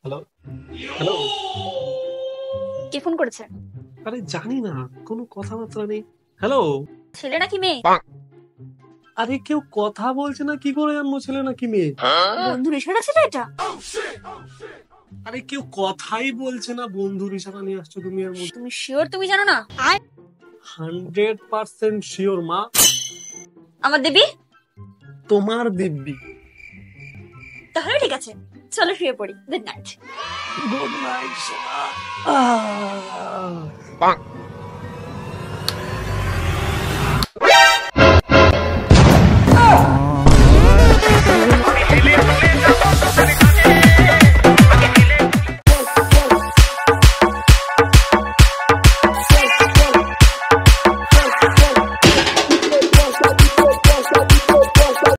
Hello. Hello. কে phone করেছে? আরে জানি না, কোনো কথাবার্তা নেই। হ্যালো। ছেলে নাকি মেয়ে? আরে কেউ কথা বলছে না, কি করে জানবো ছেলে নাকি মেয়ে? বন্ধুর ইশারা ছিল এটা? আরে কেউ কথাই বলছে না, বন্ধুর ইশারা নিয়ে আসছো তুমি এর মধ্যে। তুমি শিওর তুমি জানো না? 100% শিওর মা। আমার দেবী? তোমার দিব্যি। তাহলে ঠিক আছে, চলো শুয়ে পড়ি। Good night. গুড নাইট সোনা।